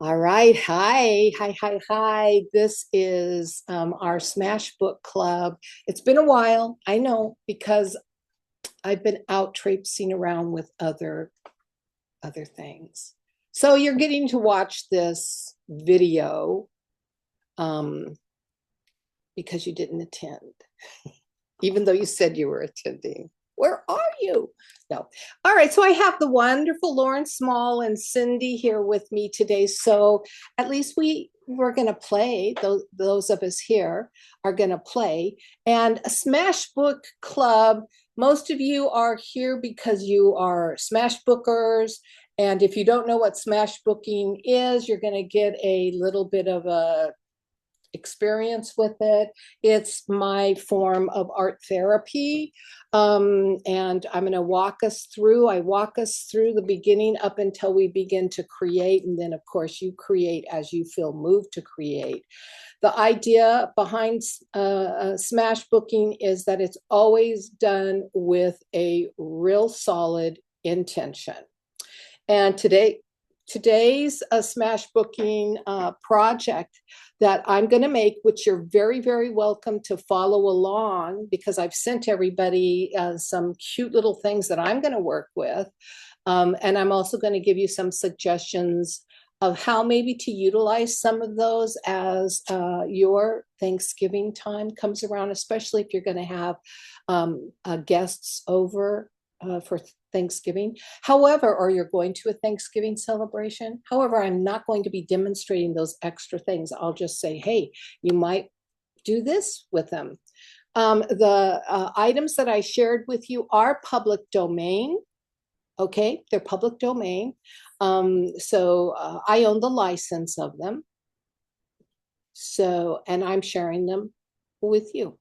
All right. Hi. Hi. Hi. Hi. This is our Smash Book Club. It's been a while, I know, because I've been out traipsing around with other things. So you're getting to watch this video um, because you didn't attend, even though you said you were attending. Where are you? No. All right. So I have the wonderful Lauren Small and Cindy here with me today. So at least we're going to play. Those of us here are going to play. And a Smash Book Club. Most of you are here because you are Smash Bookers. And if you don't know what Smash Booking is, you're going to get a little bit of a experience with it. It's my form of art therapy. And I'm going to walk us through. I walk us through the beginning up until we begin to create. And then, of course, you create as you feel moved to create. The idea behind Smash Booking is that it's always done with a real solid intention. And today's Smash Booking project that I'm going to make, which you're very, very welcome to follow along because I've sent everybody some cute little things that I'm going to work with. And I'm also going to give you some suggestions of how maybe to utilize some of those as your Thanksgiving time comes around, especially if you're going to have guests over for Thanksgiving. However, or you're going to a Thanksgiving celebration. However, I'm not going to be demonstrating those extra things. I'll just say, hey, you might do this with them. The items that I shared with you are public domain. Okay, they're public domain. So I own the license of them. So, and I'm sharing them with you.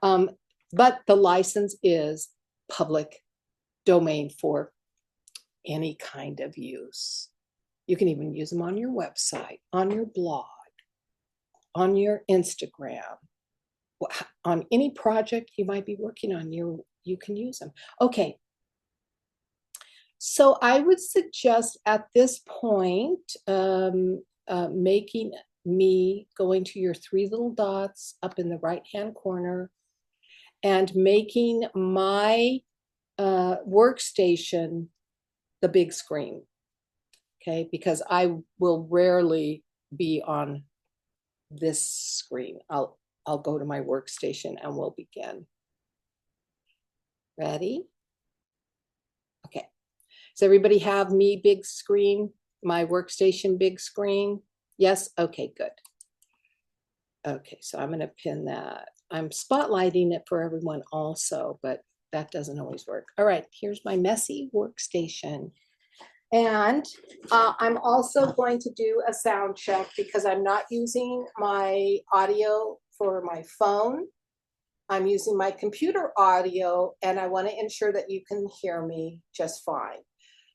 But the license is public domain for any kind of use. You can even use them on your website, on your blog, on your Instagram, on any project you might be working on, you can use them. Okay. So I would suggest at this point making me going to your three little dots up in the right-hand corner and making my workstation the big screen. Okay, because I will rarely be on this screen. I'll go to my workstation and we'll begin. Ready? Okay. Does everybody have me big screen, my workstation big screen? Yes? Okay, good. Okay, so I'm going to pin that. I'm spotlighting it for everyone also, but that doesn't always work. All right, here's my messy workstation. And I'm also going to do a sound check because I'm not using my audio for my phone. I'm using my computer audio, and I want to ensure that you can hear me just fine.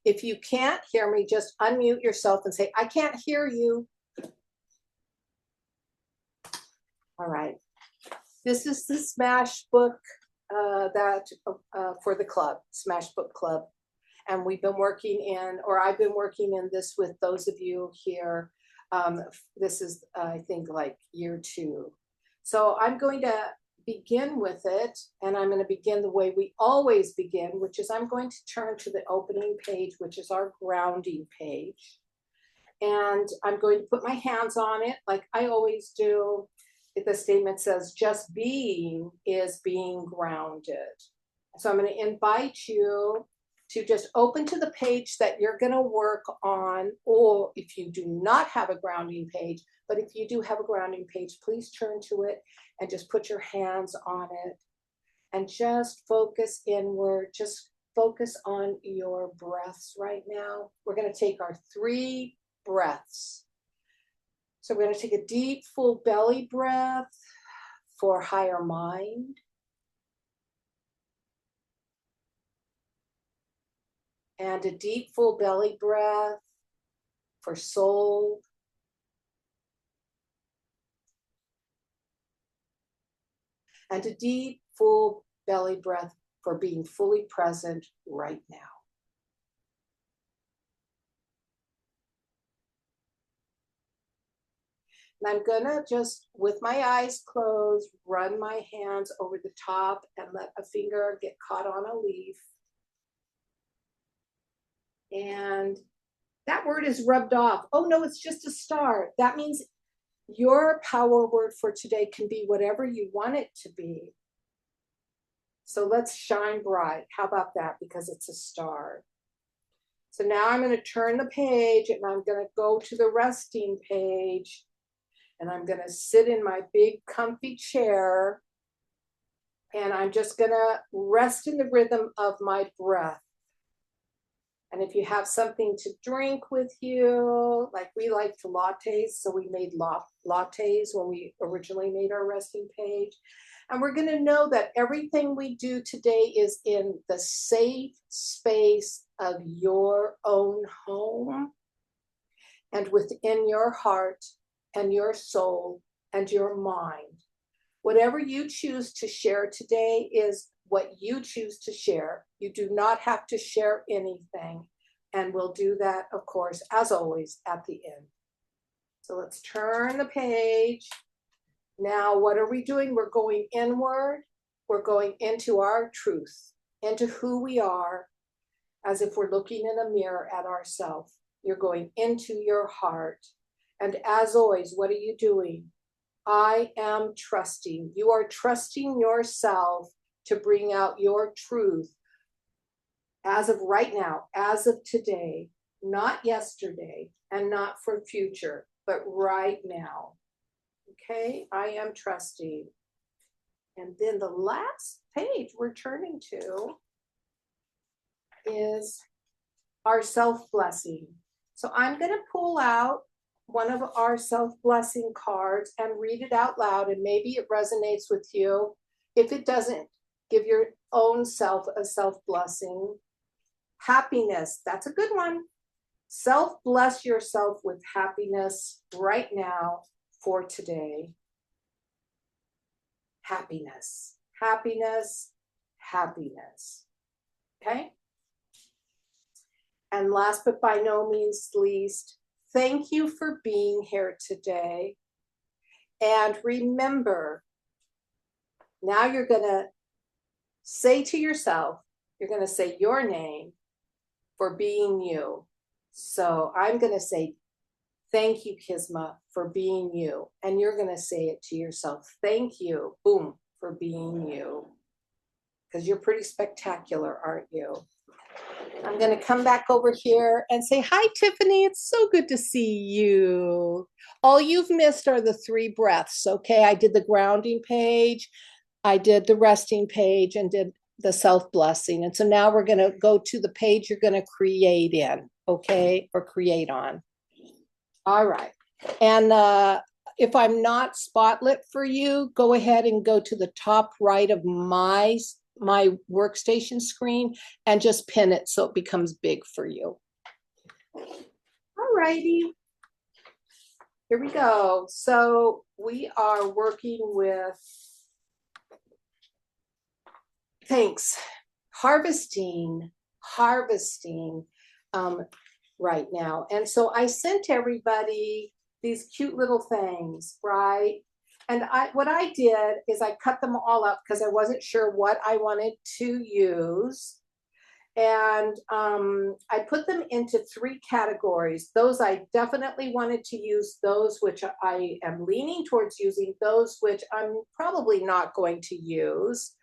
If you can't hear me, just unmute yourself and say, I can't hear you. All right. This is the Smash Book for the club, Smash Book Club. And we've been working in, or I've been working in this with those of you here. This is, I think, like year 2. So I'm going to begin with it, and I'm going to begin the way we always begin, which is I'm going to turn to the opening page, which is our grounding page. And I'm going to put my hands on it like I always do. The statement says, just being is being grounded. So I'm going to invite you to just open to the page that you're going to work on, or if you do not have a grounding page, but if you do have a grounding page, please turn to it and just put your hands on it and just focus inward. Just focus on your breaths right now. We're going to take our 3 breaths. So we're going to take a deep, full belly breath for higher mind. And a deep, full belly breath for soul. And a deep, full belly breath for being fully present right now. And I'm gonna just, with my eyes closed, run my hands over the top and let a finger get caught on a leaf. And that word is rubbed off. Oh no, it's just a star. That means your power word for today can be whatever you want it to be. So let's shine bright. How about that? Because it's a star. So now I'm going to turn the page and I'm going to go to the resting page. And I'm going to sit in my big comfy chair. And I'm just going to rest in the rhythm of my breath. And if you have something to drink with you, like we like lattes, so we made lattes when we originally made our resting page. And we're going to know that everything we do today is in the safe space of your own home and within your heart and your soul and your mind. Whatever you choose to share today is what you choose to share. You do not have to share anything. And we'll do that, of course, as always, at the end. So let's turn the page. Now, what are we doing? We're going inward. We're going into our truth, into who we are, as if we're looking in a mirror at ourselves. You're going into your heart. And as always, what are you doing? I am trusting. You are trusting yourself to bring out your truth as of right now, as of today, not yesterday and not for future, but right now. Okay, I am trusting. And then the last page we're turning to is our self-blessing. So I'm going to pull out one of our self-blessing cards and read it out loud, and maybe it resonates with you. If it doesn't, give your own self a self-blessing. Happiness, that's a good one. Self-bless yourself with happiness right now for today. Happiness, happiness, happiness. Okay? And last but by no means least, thank you for being here today. And remember, now you're going to say to yourself, you're going to say your name for being you. So I'm going to say, thank you, Kisma, for being you. And you're going to say it to yourself. Thank you, boom, for being you. Because you're pretty spectacular, aren't you? I'm going to come back over here and say, hi, Tiffany. It's so good to see you. All you've missed are the 3 breaths. Okay. I did the grounding page. I did the resting page and did the self-blessing. And so now we're going to go to the page you're going to create in. Okay. Or create on. All right. And if I'm not spotlit for you, go ahead and go to the top right of my workstation screen and just pin it so it becomes big for you. All righty. Here we go. So we are working with, thanks, harvesting right now. And so I sent everybody these cute little things, right? And what I did is I cut them all up because I wasn't sure what I wanted to use. And I put them into 3 categories. Those I definitely wanted to use, those which I am leaning towards using, those which I'm probably not going to use,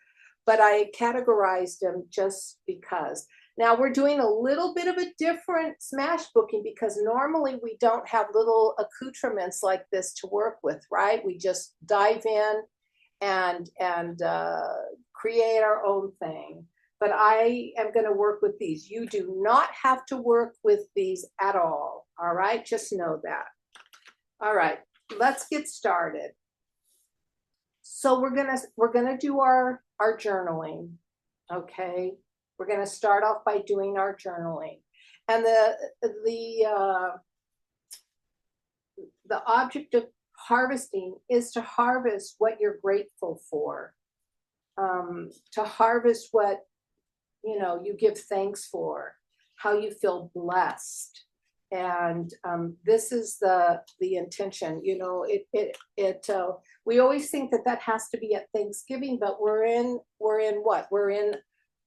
but I categorized them just because. Now we're doing a little bit of a different smash booking because normally we don't have little accoutrements like this to work with, right? We just dive in and create our own thing. But I am going to work with these. You do not have to work with these at all. All right, just know that. All right, let's get started. So we're gonna do our journaling. Okay. We're going to start off by doing our journaling. And the object of harvesting is to harvest what you're grateful for, to harvest what, you know, you give thanks for, how you feel blessed. And this is the intention. You know, we always think that that has to be at Thanksgiving, but we're in what? We're in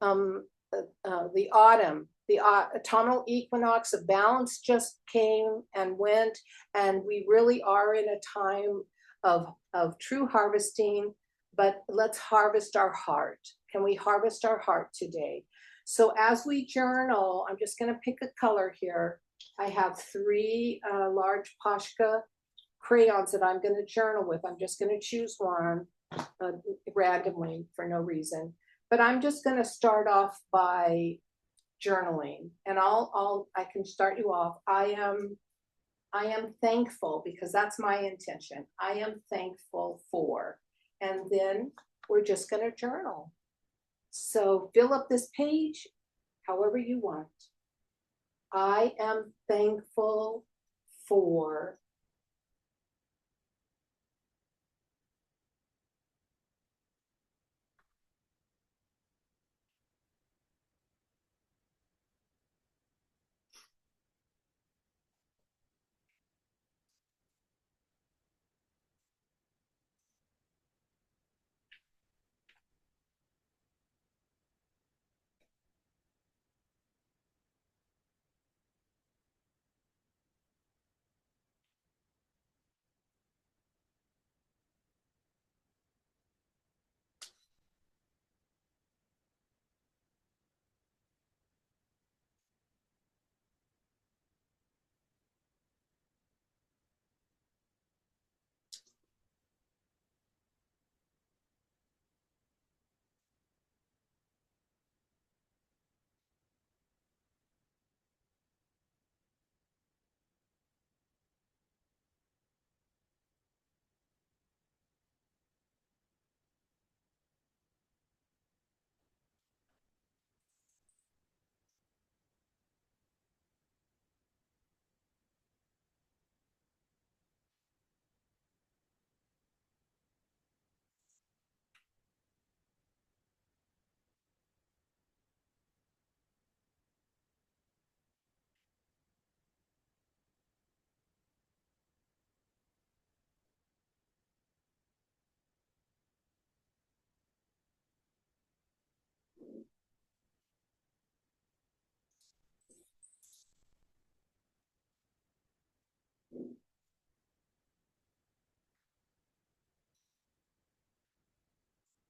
the autumn. The autumnal equinox of balance just came and went, and we really are in a time of true harvesting. But let's harvest our heart. Can we harvest our heart today? So as we journal, I'm just going to pick a color here. I have three large Posca crayons that I'm going to journal with. I'm just going to choose one randomly for no reason. But I'm just going to start off by journaling, and I can start you off. I am thankful, because that's my intention. I am thankful for, and then we're just going to journal. So fill up this page however you want. I am thankful for.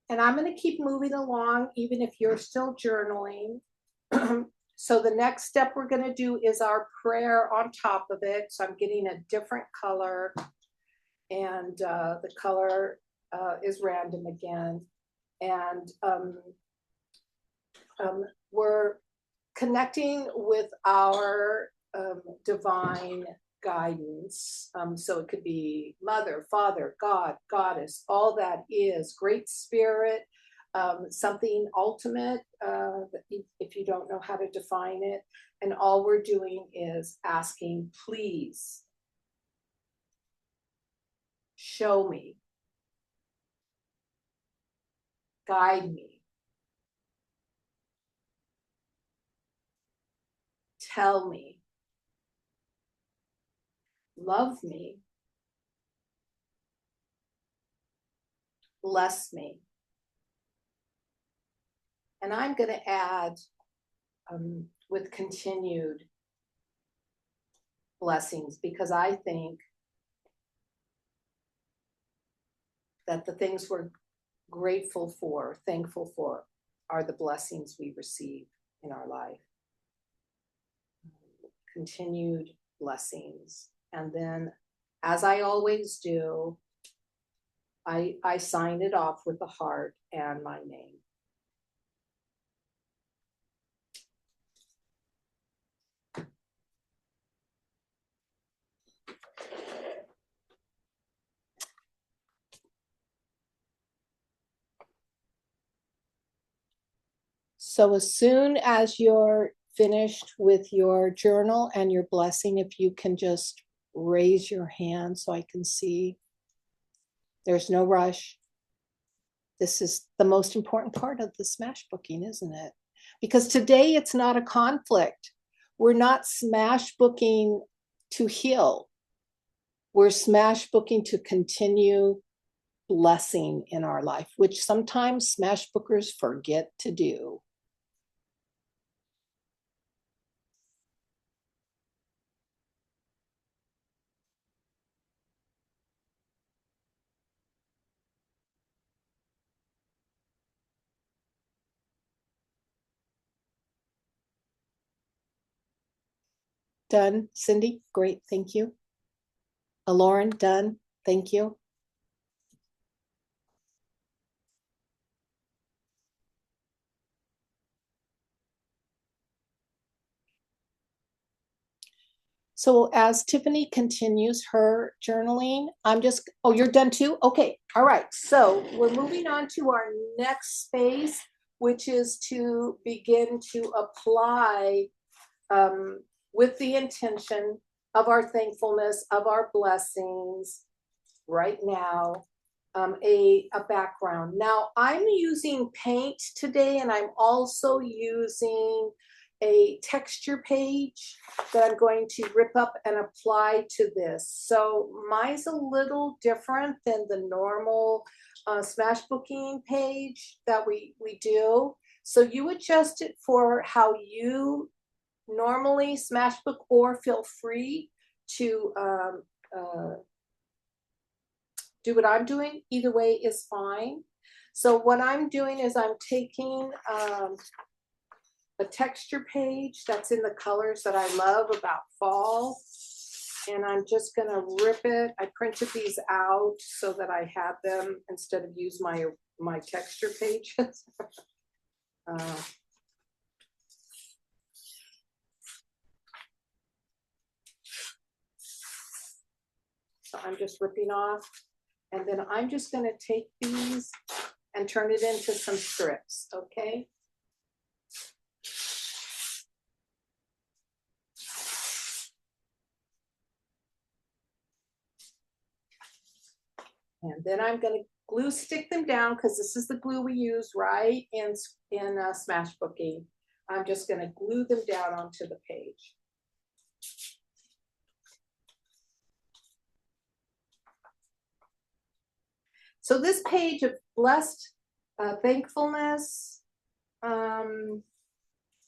And I'm going to keep moving along, even if you're still journaling. So the next step we're going to do is our prayer on top of it. So I'm getting a different color, and the color is random again. And we're connecting with our divine guidance. So it could be Mother, Father, God, Goddess, all that is, Great Spirit, something ultimate, if you don't know how to define it. And all we're doing is asking, please show me, guide me, tell me, love me, bless me. And I'm going to add, with continued blessings, because I think that the things we're grateful for, thankful for, are the blessings we receive in our life. Continued blessings. And then, as I always do, I sign it off with the heart and my name. So as soon as you're finished with your journal and your blessing, if you can just raise your hand so I can see. There's no rush. This is the most important part of the smash booking, isn't it? Because today it's not a conflict. we're not smash booking to heal. We're smash booking to continue blessing in our life, which sometimes smash bookers forget to do. Done, Cindy? Great, thank you. Lauren, done, thank you. So as Tiffany continues her journaling, oh, you're done too? Okay, all right. So we're moving on to our next space, which is to begin to apply with the intention of our thankfulness, of our blessings right now, a background. Now I'm using paint today, and I'm also using a texture page that I'm going to rip up and apply to this. So mine's a little different than the normal smash booking page that we do. So you adjust it for how you normally smash book, or feel free to do what I'm doing. Either way is fine. So what I'm doing is I'm taking a texture page that's in the colors that I love about fall, and I'm just gonna rip it. I printed these out so that I have them instead of use my texture pages. So I'm just ripping off, and then I'm just gonna take these and turn it into some strips, okay? And then I'm going to glue stick them down, because this is the glue we use, right, in smash booking. I'm just going to glue them down onto the page. So this page of blessed thankfulness, I'm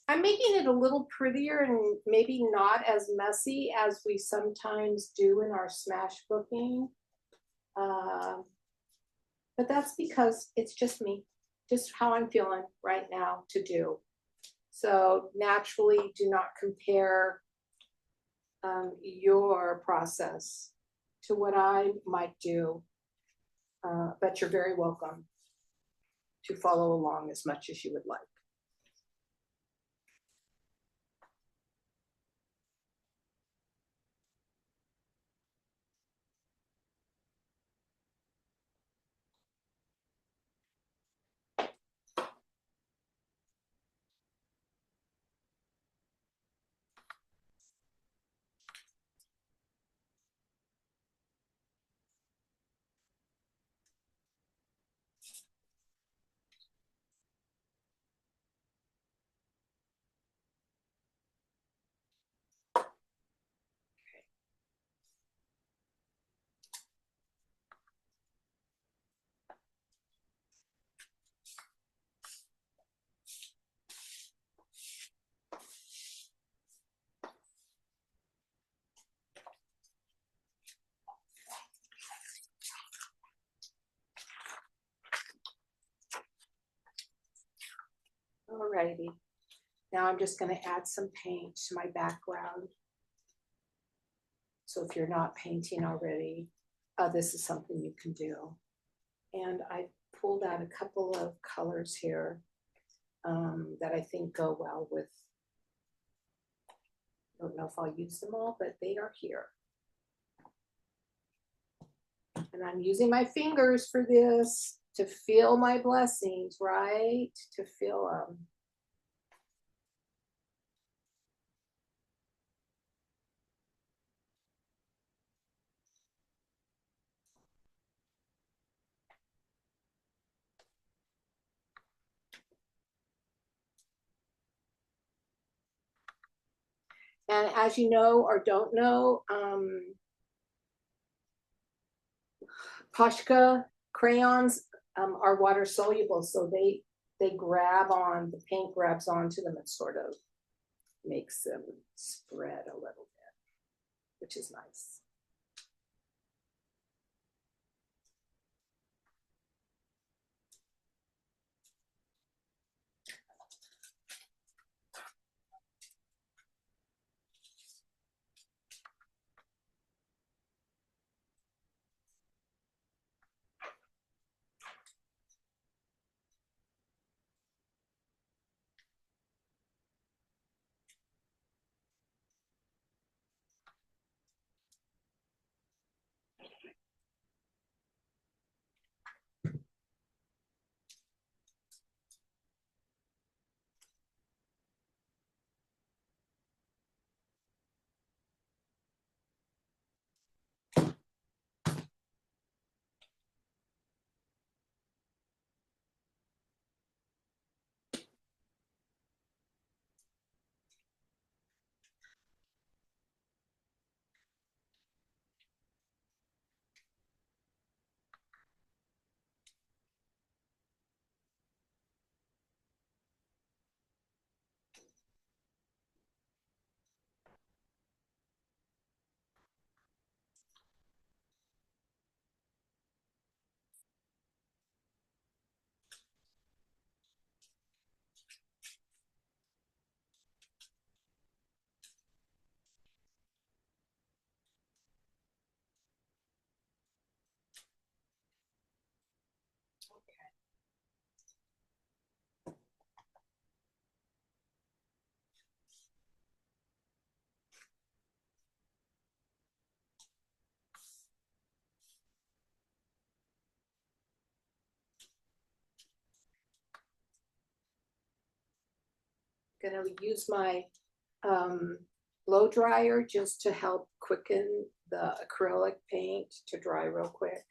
making it a little prettier and maybe not as messy as we sometimes do in our smash booking. But that's because it's just me, just how I'm feeling right now to do. So naturally, do not compare your process to what I might do, but you're very welcome to follow along as much as you would like. Alrighty. Now I'm just going to add some paint to my background. So if you're not painting already, this is something you can do. And I pulled out a couple of colors here that I think go well with, I don't know if I'll use them all, but they are here. And I'm using my fingers for this to feel my blessings, right? To feel them. And as you know or don't know, Posca crayons are water soluble, so they grab on, the paint grabs onto them and sort of makes them spread a little bit, which is nice. Gonna use my blow dryer just to help quicken the acrylic paint to dry real quick.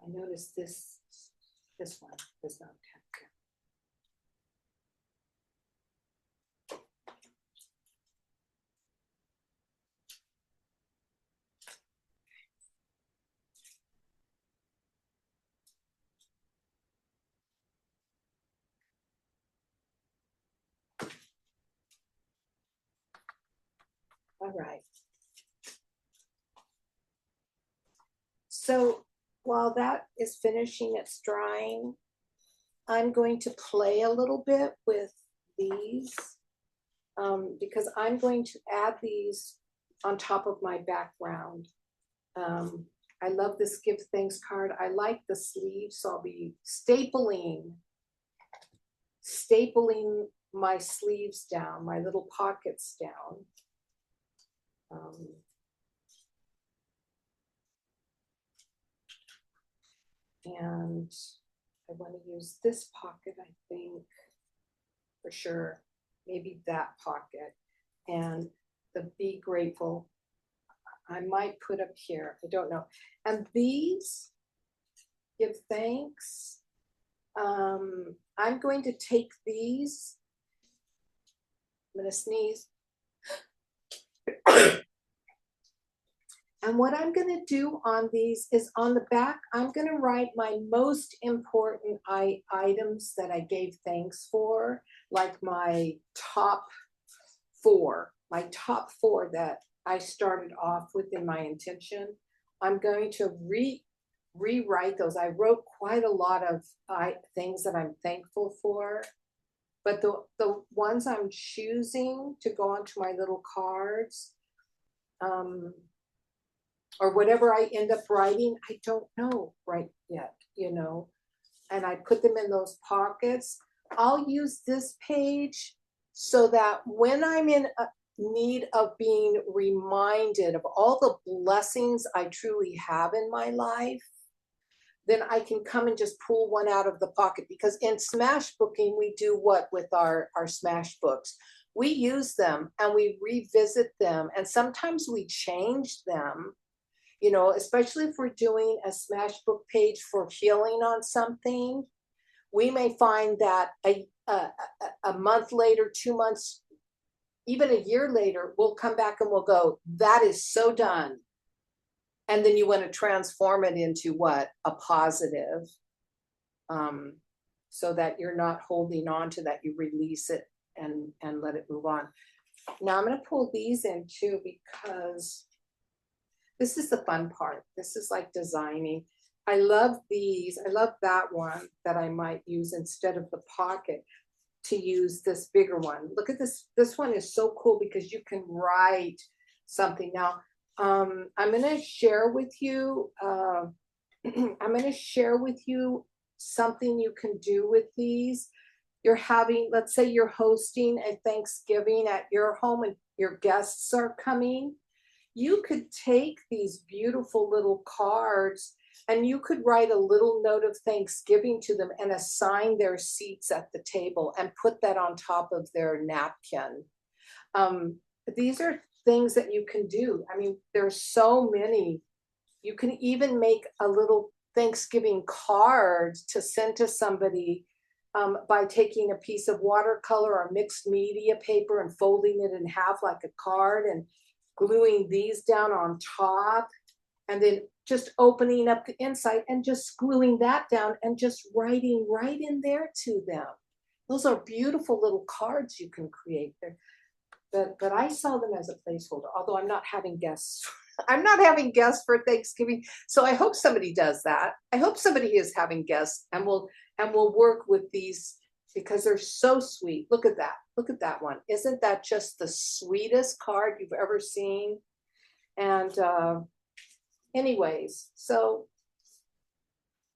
I noticed this one does not have. All right. So while that is finishing its drying, I'm going to play a little bit with these because I'm going to add these on top of my background. I love this Give Thanks card. I like the sleeves, so I'll be stapling my sleeves down, my little pockets down. And I want to use this pocket, I think, for sure. Maybe that pocket. And the Be Grateful, I might put up here. I don't know. And these, Give Thanks. I'm going to take these. I'm going to sneeze. And what I'm going to do on these is on the back, I'm going to write my most important items that I gave thanks for, like my top four that I started off with in my intention. I'm going to rewrite those. I wrote quite a lot of things that I'm thankful for, but the ones I'm choosing to go onto my little cards, or whatever I end up writing, I don't know right yet, you know, and I put them in those pockets. I'll use this page so that when I'm in need of being reminded of all the blessings I truly have in my life, then I can come and just pull one out of the pocket. Because in smash booking, we do what with our smash books? We use them and we revisit them, and sometimes we change them, you know, especially if we're doing a smash book page for healing on something. We may find that a month later, 2 months, even a year later, we'll come back and we'll go, that is so done. And then you want to transform it into what? A positive, so that you're not holding on to that, you release it and let it move on. Now I'm going to pull these in too, because this is the fun part. This is like designing. I love these. I love that one that I might use instead of the pocket, to use this bigger one. Look at this. This one is so cool because you can write something. Now, I'm going to share with you, I'm going to share with you something you can do with these. You're having, let's say you're hosting a Thanksgiving at your home and your guests are coming. You could take these beautiful little cards and you could write a little note of Thanksgiving to them and assign their seats at the table and put that on top of their napkin. These are things that you can do. I mean, there's so many. You can even make a little Thanksgiving card to send to somebody, by taking a piece of watercolor or mixed media paper and folding it in half like a card and gluing these down on top, and then just opening up the inside and just gluing that down and just writing right in there to them. Those are beautiful little cards you can create there. But I saw them as a placeholder, although I'm not having guests. I'm not having guests for Thanksgiving. So I hope somebody does that. I hope somebody is having guests and will work with these, because they're so sweet. Look at that. Look at that one. Isn't that just the sweetest card you've ever seen? And anyways, so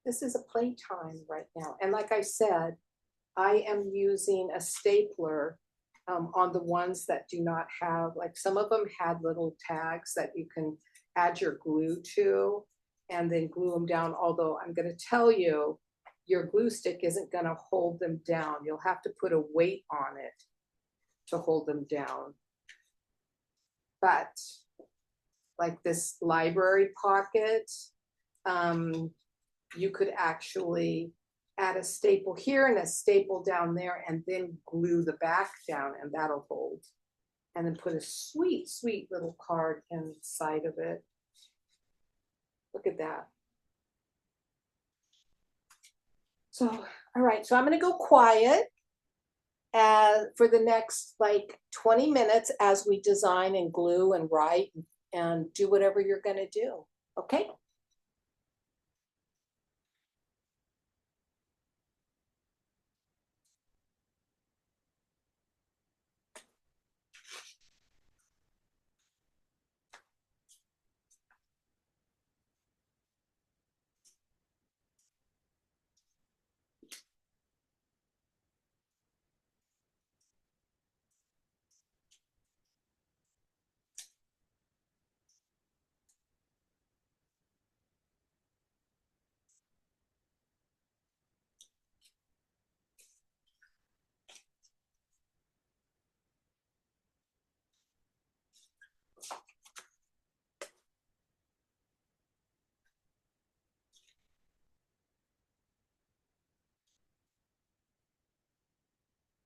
this is a playtime right now. And like I said, I am using a stapler on the ones that do not have, like some of them had little tags that you can add your glue to and then glue them down. Although I'm going to tell you, your glue stick isn't going to hold them down. You'll have to put a weight on it to hold them down. But like this library pocket, you could actually add a staple here and a staple down there and then glue the back down, and that'll hold. And then put a sweet, sweet little card inside of it. Look at that. So, all right, so I'm going to go quiet for the next like 20 minutes as we design and glue and write and do whatever you're going to do. Okay?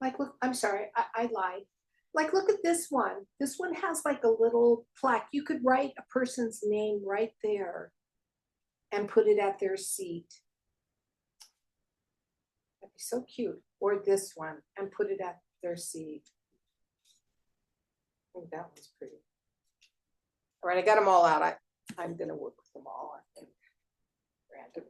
Like, look, I'm sorry, I lied. Like, look at this one. This one has like a little plaque. You could write a person's name right there and put it at their seat. That'd be so cute. Or this one and put it at their seat. I think that one's pretty. All right, I got them all out. I'm gonna work with them all, I think, randomly.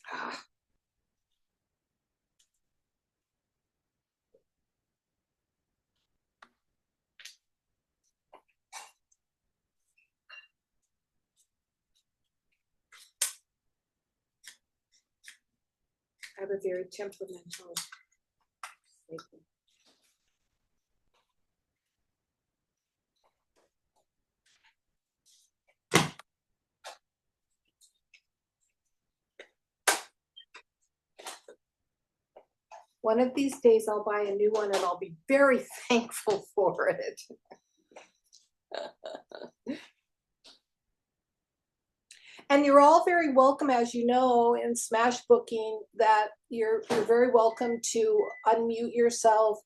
Ah, I have a very temperamental. One of these days I'll buy a new one and I'll be very thankful for it. And you're all very welcome, as you know, in Smash Booking, that you're very welcome to unmute yourself,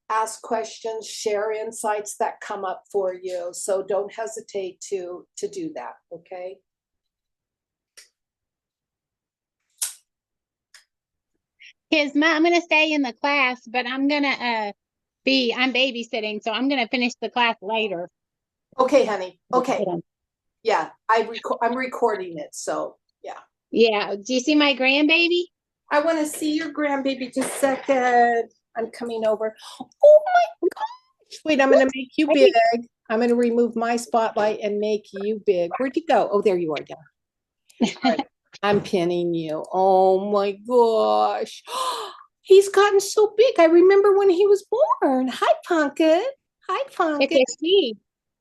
ask questions, share insights that come up for you. So don't hesitate to do that, okay? His mom, I'm gonna stay in the class, but I'm gonna I'm babysitting, so I'm gonna finish the class later. Okay, honey. Okay. Yeah, I'm recording it, so yeah. Yeah. Do you see my grandbaby? I want to see your grandbaby just a second. I'm coming over. Oh my gosh. Wait, I'm gonna make you big. I'm going to remove my spotlight and make you big. Where'd you go? Oh, there you are. Yeah. All right. I'm pinning you. Oh my gosh. He's gotten so big. I remember when he was born. Hi, Pumpkin. Hi, It's Pumpkin. a she.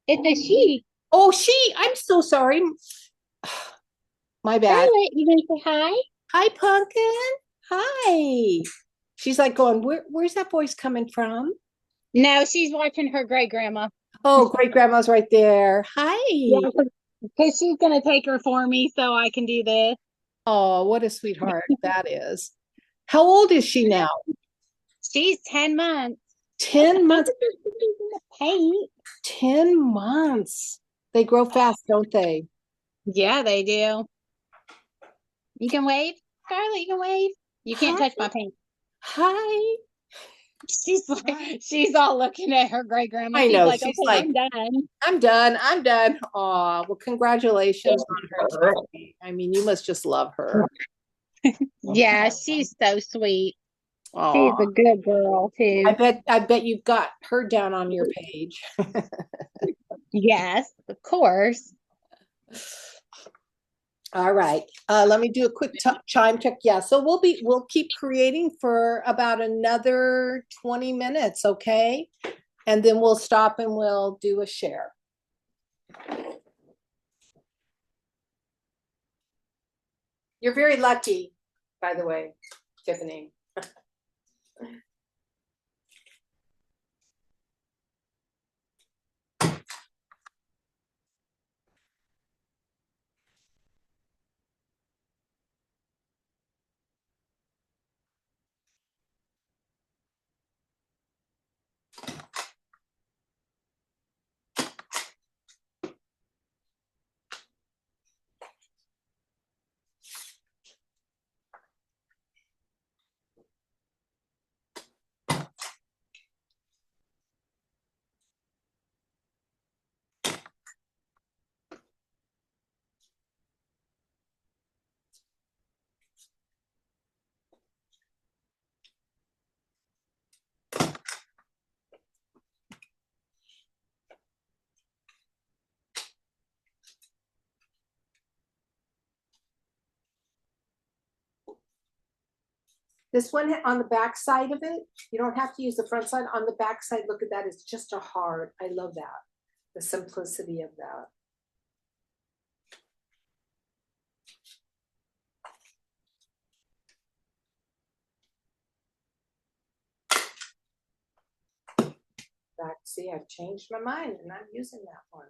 It's a she. Oh, I'm so sorry. My bad. Charlotte, you gonna say hi? Hi, Pumpkin. Hi. She's like going, where's that voice coming from? No, she's watching her great grandma. Oh, great grandma's right there. Yeah, Hi. because she's gonna take her for me so I can do this. Oh, what a sweetheart that is. How old is she now? She's 10 months. 10 months. Paint. 10 months. They grow fast, don't they? Yeah, they do. You can wave, Scarlett. You can wave. You can't Hi. touch my paint. Hi. She's all looking at her great grandma. I She's know. like, She's okay, like, I'm done. I'm done. I'm done. Oh, well, congratulations on her tummy. I mean, you must just love her. Yeah, she's so sweet. She's Oh, a good girl too. I bet you've got her down on your page. Yes, of course. All right. Let me do a quick chime check. Yeah, so we'll keep creating for about another 20 minutes, okay? And then we'll stop and we'll do a share. You're very lucky, by the way, Tiffany. This one on the back side of it, you don't have to use the front side. On the back side, look at that. It's just a heart. I love that. The simplicity of that. Back, see, I've changed my mind and I'm using that one.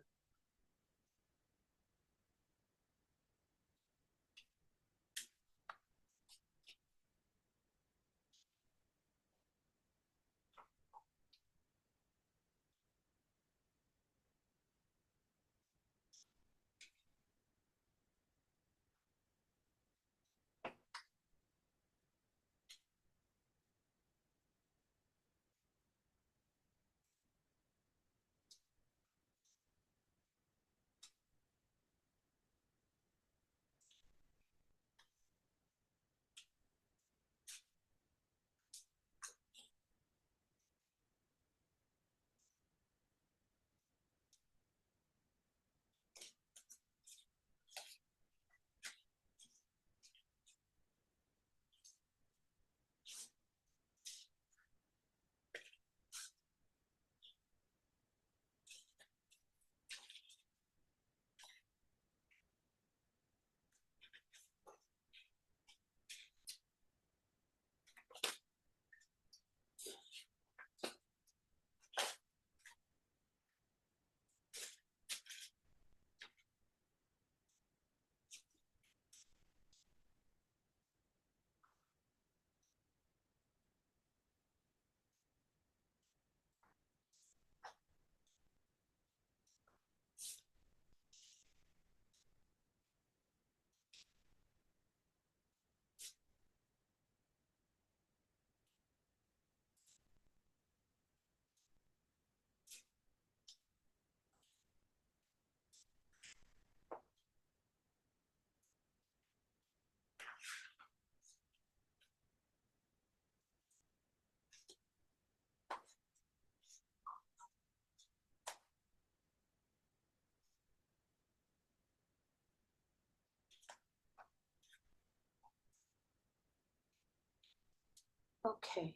Okay.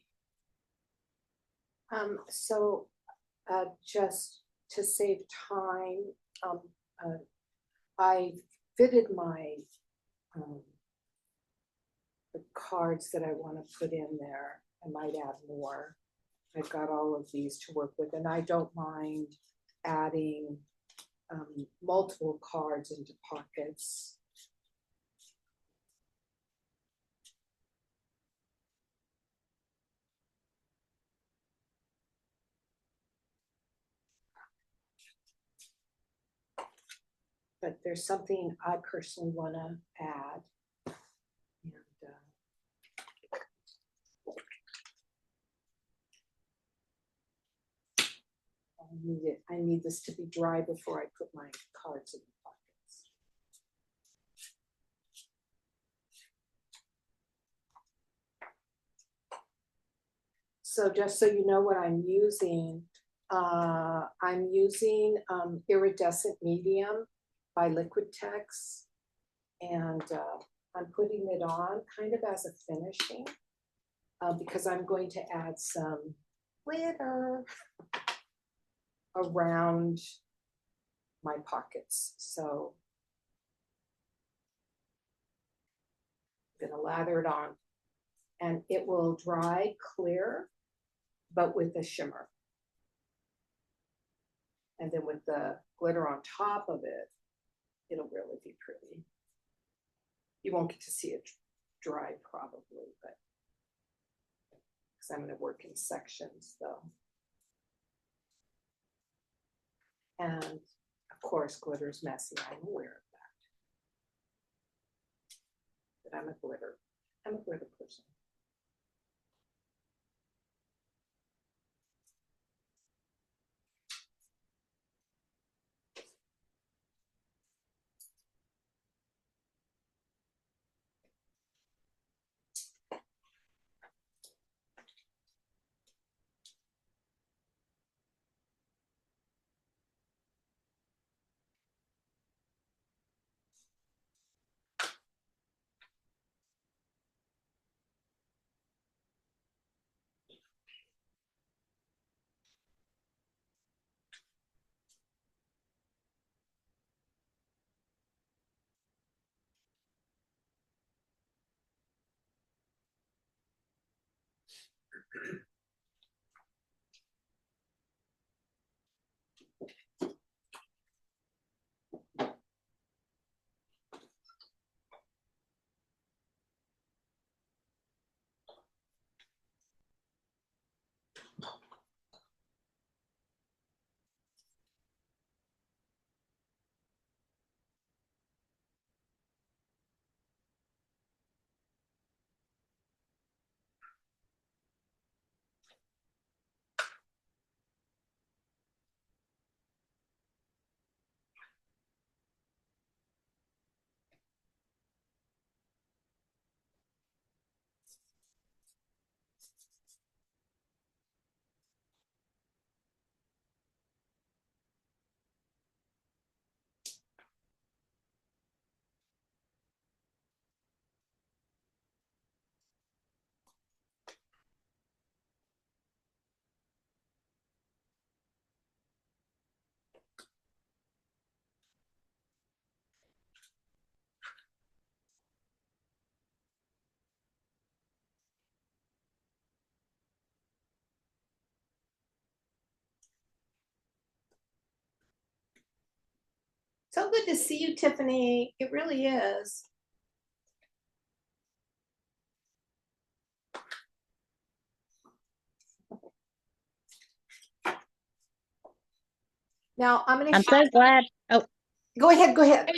So just to save time, um, I fitted my the cards that I want to put in there. I might add more. I've got all of these to work with, and I don't mind adding multiple cards into pockets. But there's something I personally want to add. And, I need this to be dry before I put my cards in the pockets. So just so you know what I'm using Iridescent Medium by Liquitex, and I'm putting it on kind of as a finishing because I'm going to add some glitter around my pockets. So I'm gonna lather it on, and it will dry clear, but with a shimmer. And then with the glitter on top of it, it'll really be pretty. You won't get to see it dry probably, but because I'm gonna work in sections though. And of course, glitter is messy. I'm aware of that. But I'm a glitter person. So good to see you, Tiffany. It really is. Now I'm going to I'm so glad. Oh, go ahead. Go ahead.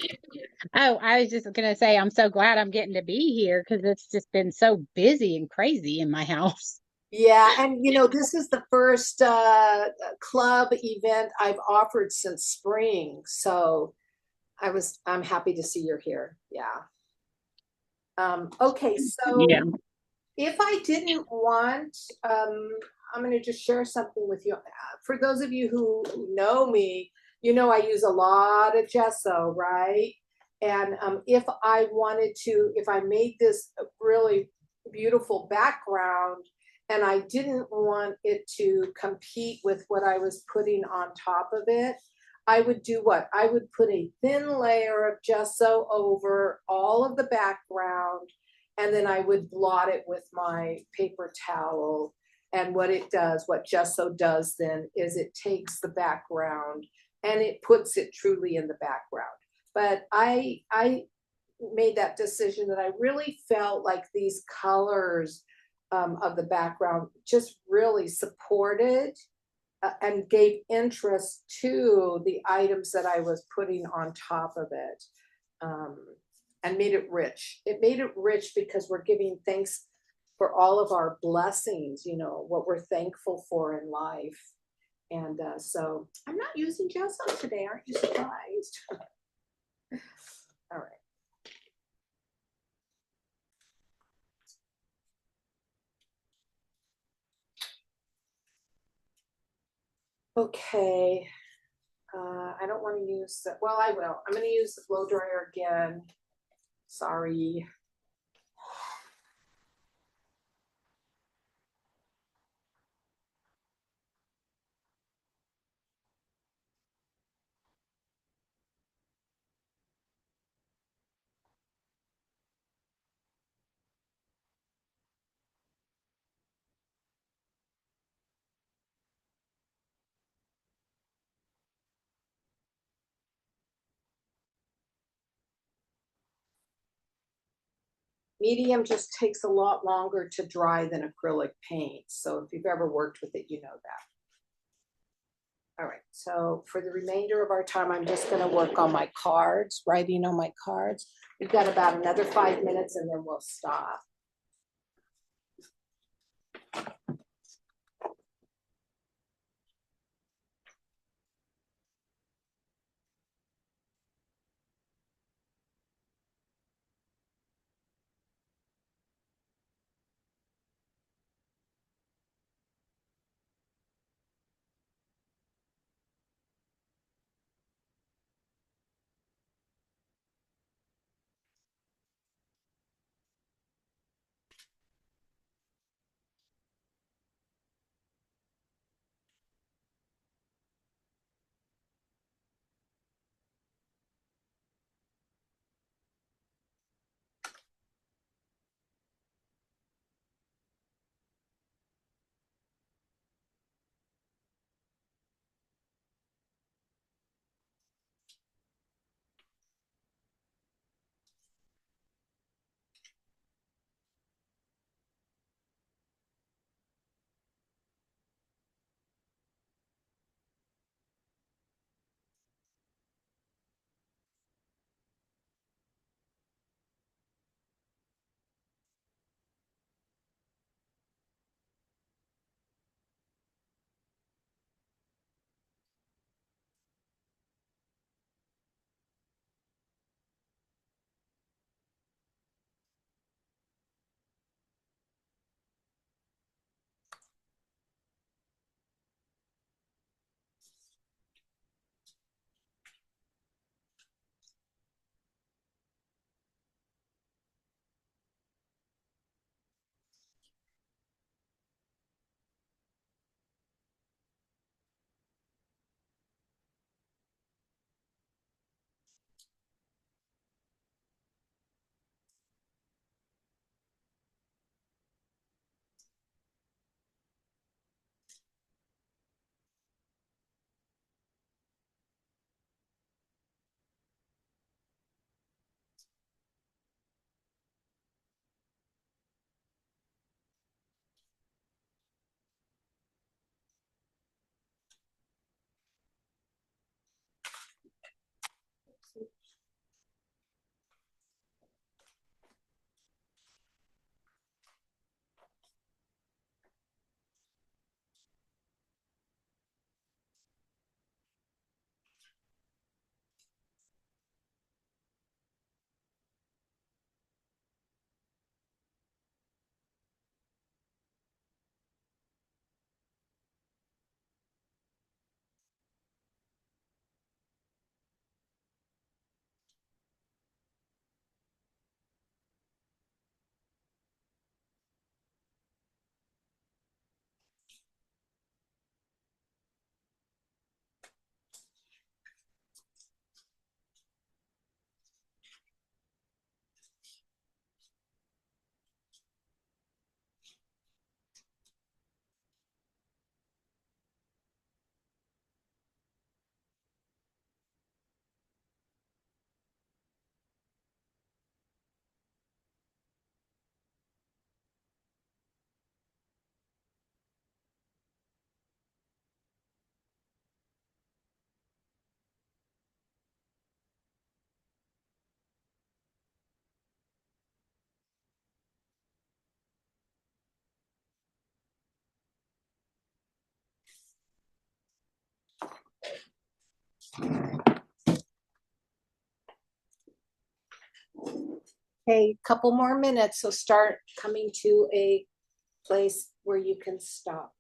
oh, I was just gonna say I'm so glad I'm getting to be here because it's just been so busy and crazy in my house. Yeah, and this is the first club event I've offered since spring. So I'm happy to see you're here. Yeah. Okay, so Yeah. if I didn't want, I'm going to just share something with you. For those of you who know me, I use a lot of gesso, right? And if I made this a really beautiful background, And I didn't want it to compete with what I was putting on top of it. I would do what? I would put a thin layer of gesso over all of the background, and then I would blot it with my paper towel. And what it does, what gesso does then, is it takes the background and it puts it truly in the background. But I made that decision that I really felt like these colors of the background just really supported and gave interest to the items that I was putting on top of it, um, and made it rich. It made it rich because we're giving thanks for all of our blessings, you know, what we're thankful for in life. And so I'm not using gesso today. Aren't you surprised? All right. Okay. I don't want to use the, well, I will. I'm going to use the blow dryer again. Sorry. Medium just takes a lot longer to dry than acrylic paint. So if you've ever worked with it, you know that. All right, so for the remainder of our time, I'm just gonna work on my cards, writing on my cards. We've got about another 5 minutes and then we'll stop. Okay, couple more minutes, so start coming to a place where you can stop.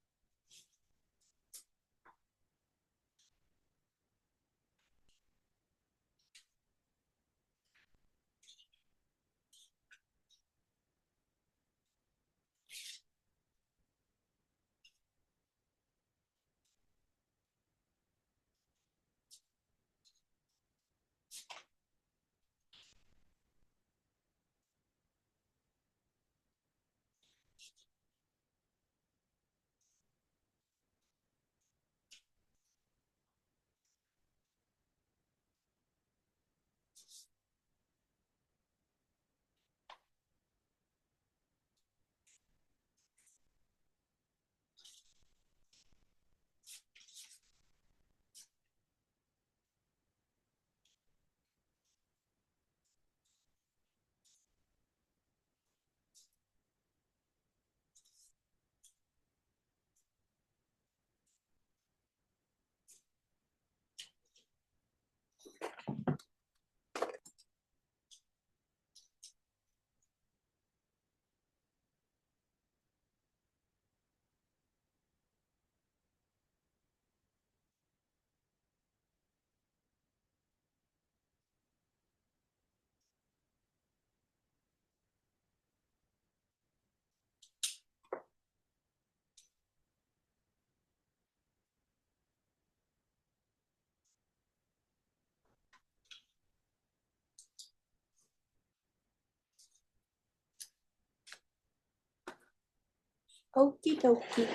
Okie dokie.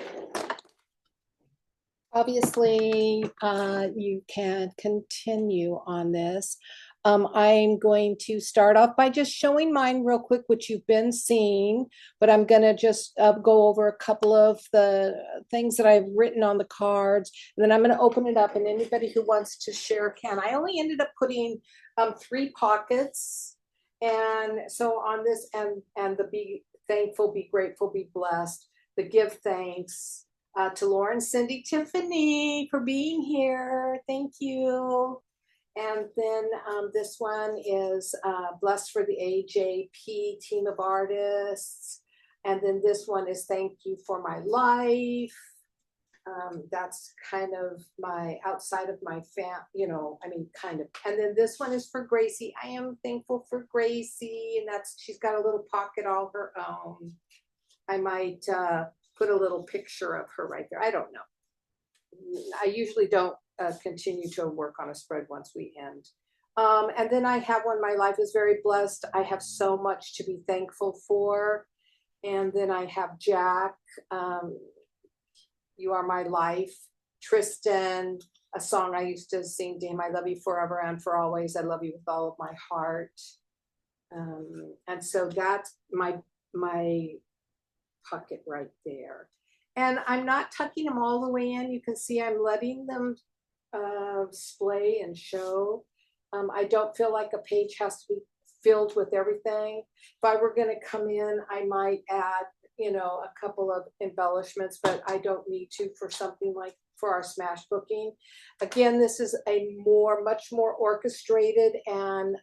Obviously, you can continue on this. I'm going to start off by just showing mine real quick, which you've been seeing, but I'm going to just go over a couple of the things that I've written on the cards, and then I'm going to open it up, and anybody who wants to share can. I only ended up putting 3 pockets, and so on this, and the be thankful, be grateful, be blessed, the give thanks, to Lauren, Cindy, Tiffany for being here. Thank you. And then this one is Blessed for the AJP Team of Artists. And then this one is Thank You for My Life. That's kind of my outside of my kind of. And then this one is for Gracie. I am thankful for Gracie, and she's got a little pocket all her own. I might put a little picture of her right there. I don't know. I usually don't continue to work on a spread once we end. And then I have one, my life is very blessed. I have so much to be thankful for. And then I have Jack, you are my life. Tristan, a song I used to sing to him, I love you forever and for always. I love you with all of my heart. And so that's my pocket right there. And I'm not tucking them all the way in. You can see I'm letting them splay and show. I don't feel like a page has to be filled with everything. If I were going to come in, I might add, a couple of embellishments, but I don't need to for something like for our smash booking. Again, this is a much more orchestrated and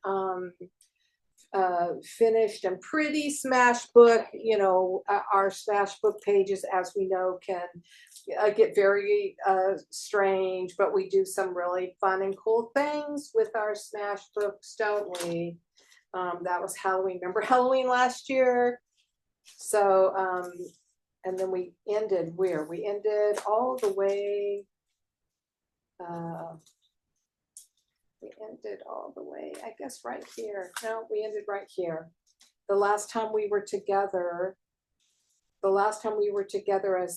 finished and pretty smash book. Our smash book pages, as we know, can get very strange, but we do some really fun and cool things with our smash books, don't we? That was Halloween. Remember Halloween last year? So and then we ended where? We ended all the way we ended all the way, I guess, right here. No, we ended right here. The last time we were together as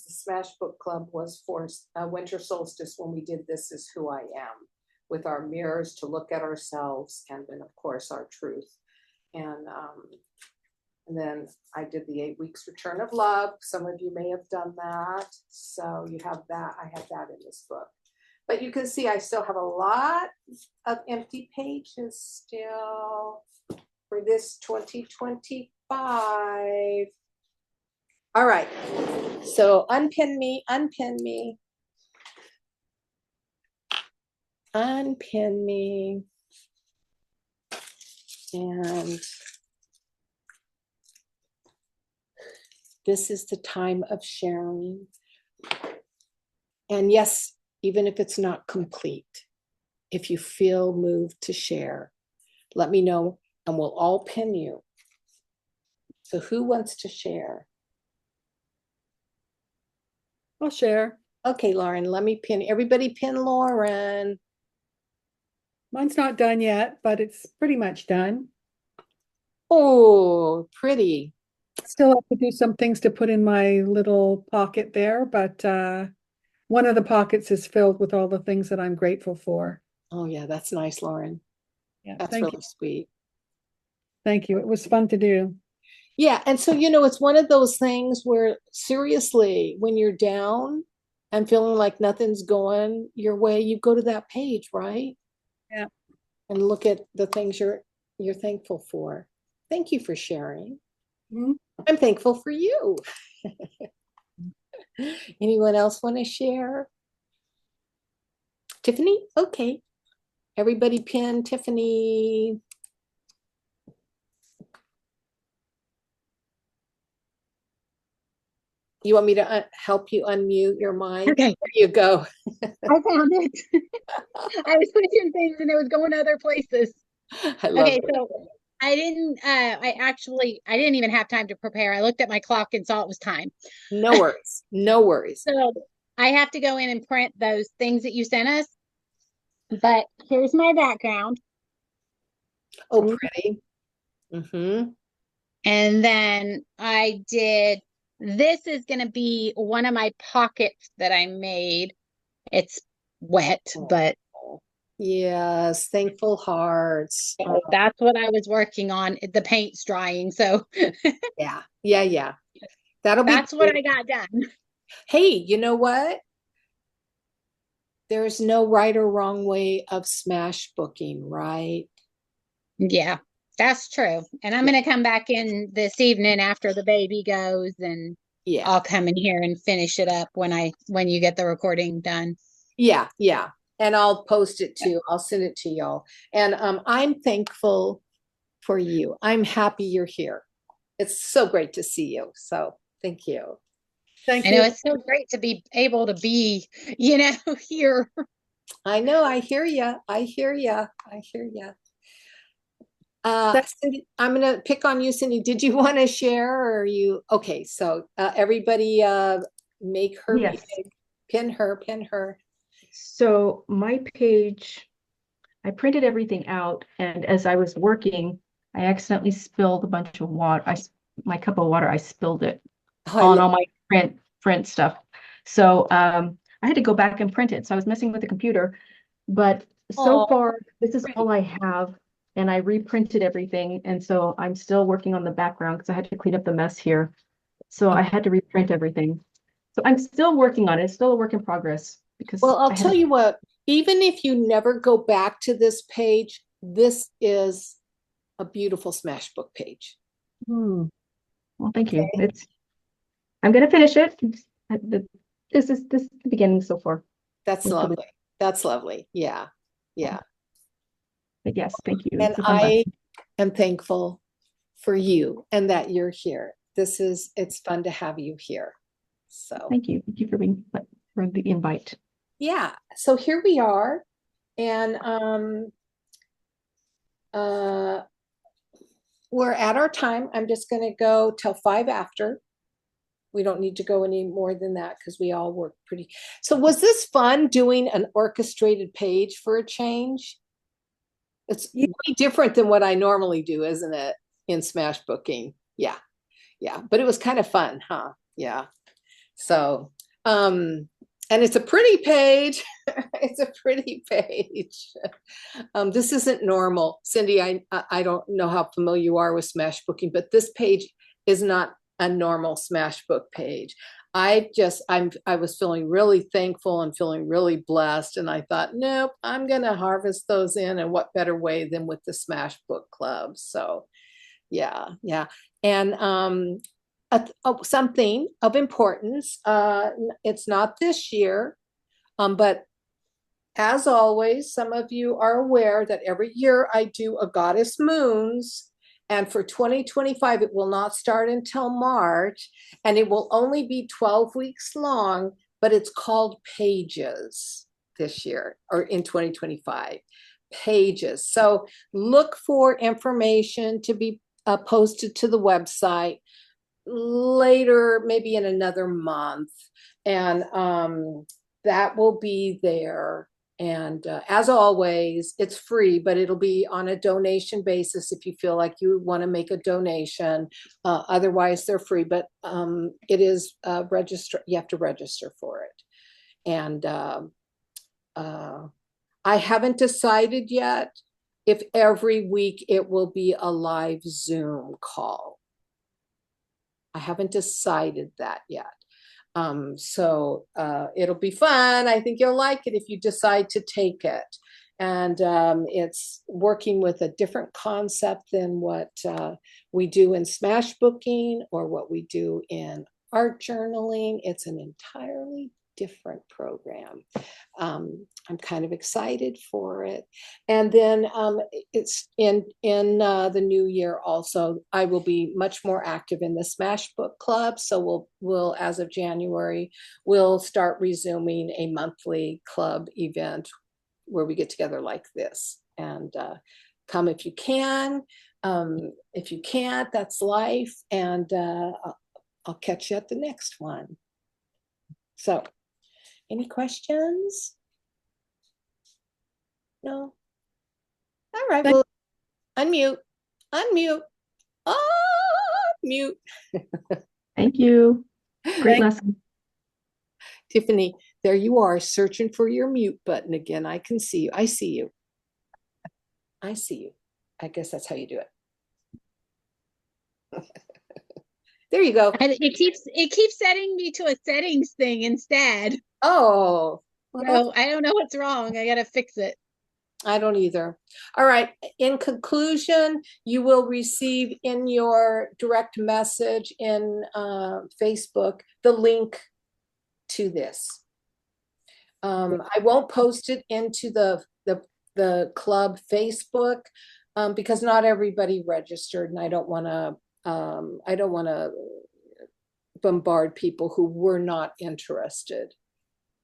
the Smash Book Club was for winter solstice, when we did This Is Who I Am, with our mirrors to look at ourselves, and then of course our truth. And then I did the 8 weeks return of love. Some of you may have done that. So you have that. I have that in this book. But you can see I still have a lot of empty pages still for this 2025. All right. So unpin me. unpin me. And this is the time of sharing. And yes, even if it's not complete, if you feel moved to share, let me know and we'll all pin you. So who wants to share? I'll share. Okay, Lauren, let me pin. Everybody pin Lauren. Mine's not done yet, but it's pretty much done. Oh, pretty. Still have to do some things to put in my little pocket there, but one of the pockets is filled with all the things that I'm grateful for. Oh, yeah, that's nice, Lauren. Yeah, That's thank really you. sweet. Thank you. It was fun to do. Yeah. And so, it's one of those things where seriously, when you're down and feeling like nothing's going your way, you go to that page, right? Yeah. And look at the things you're thankful for. Thank you for sharing. Mhm. I'm thankful for you. Anyone else want to share? Tiffany? Okay. Everybody pin Tiffany. You want me to help you unmute your mic? Okay, There you go. I found it. I was pushing things and it was going other places. I love Okay, it. so I didn't even have time to prepare. I looked at my clock and saw it was time. No worries. No worries. So I have to go in and print those things that you sent us. But here's my background. Oh, pretty. Mm-hmm. And then this is going to be one of my pockets that I made. It's wet, but Yes, thankful hearts. that's what I was working on. The paint's drying. So Yeah, yeah, yeah. That'll be that's what great. I got done. Hey, you know what? There's no right or wrong way of smash booking, right? Yeah, that's true. And I'm Yeah, going to come back in this evening after the baby goes and yeah, I'll come in here and finish it up when you get the recording done. yeah, yeah. And I'll post it too. I'll send it to y'all. And I'm thankful for you. I'm happy you're here. It's so great to see you. So thank you. Thank I know you. it's so great to be able to be, here. I know. I hear you. I hear you. I hear you. That- Cindy, I'm gonna pick on you, Cindy. Did you want to share or are you okay? So everybody make her Yes. big. Pin her, pin her. So my page, I printed everything out, and as I was working, I accidentally spilled a bunch of water. My cup of water, I spilled it Oh, I on love all my print stuff. So I had to go back and print it. So I was messing with the computer, but so Oh, far this is pretty. all I have, and I reprinted everything, and so I'm still working on the background because I had to clean up the mess here. So I had to reprint everything. So I'm still working on it. It's still a work in progress Well, because I'll I had tell you what, even if you never go back to this page, this is a beautiful Smashbook page. Hmm. Well, thank you. Okay. I'm gonna finish it. This is the beginning so far. That's With the, lovely. That's lovely. Yeah. Yeah. but yes, thank you. And It's a fun I lesson. am thankful for you and that you're here. It's fun to have you here. So, Thank you. Thank you for the invite. yeah. So here we are. And uh, we're at our time. I'm just going to go till 5 after. We don't need to go any more than that because we all work pretty. So was this fun doing an orchestrated page for a change? It's Yeah. way different than what I normally do, isn't it? In smash booking. Yeah. Yeah. But it was kind of fun, huh? Yeah. So, and it's a pretty page. It's a pretty page. This isn't normal. Cindy, I don't know how familiar you are with smash booking, but this page is not a normal smash book page. I was feeling really thankful and feeling really blessed. And I thought, nope, I'm gonna harvest those in. And what better way than with the Smash Book Club? So yeah, yeah. And something of importance. It's not this year, but As always, some of you are aware that every year I do a Goddess Moons. And for 2025, it will not start until March, and it will only be 12 weeks long, but it's called Pages this year, or in 2025. Pages. So look for information to be posted to the website later, maybe in another month. And that will be there. And as always, it's free, but it'll be on a donation basis if you feel like you want to make a donation. Otherwise, they're free, but it is register. You have to register for it. And I haven't decided yet if every week it will be a live Zoom call. I haven't decided that yet. So it'll be fun. I think you'll like it if you decide to take it. And it's working with a different concept than what we do in Smash Booking or what we do in art journaling. It's an entirely different program. I'm kind of excited for it. And then it's in the new year also, I will be much more active in the Smash Book Club. So we'll as of January, we'll start resuming a monthly club event where we get together like this. And come if you can. If you can't, that's life. And I'll catch you at the next one. So, any questions? No? All right, well, unmute, unmute, unmute. Thank you. Great Thank- lesson. Tiffany, there you are, searching for your mute button again. I can see you. I see you. I see you. I guess that's how you do it. There you go. And it keeps setting me to a settings thing instead. Oh, well, that's So I don't know what's wrong. I gotta fix it. I don't either. All right. In conclusion, you will receive in your direct message in Facebook the link to this. I won't post it into the club Facebook because not everybody registered, and I don't want to bombard people who were not interested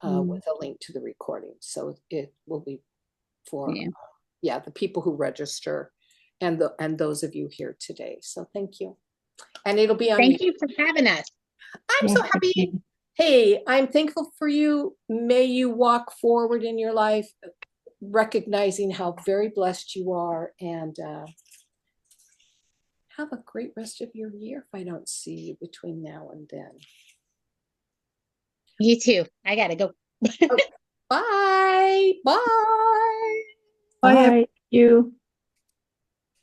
with a link to the recording. So it will be for the people who register and those of you here today. So thank you. And it'll be on Thank you for having us. I'm so happy. Hey, I'm thankful for you. May you walk forward in your life recognizing how very blessed you are, and have a great rest of your year if I don't see you between now and then. You too. I gotta go. Bye. Bye. Bye, Bye. You.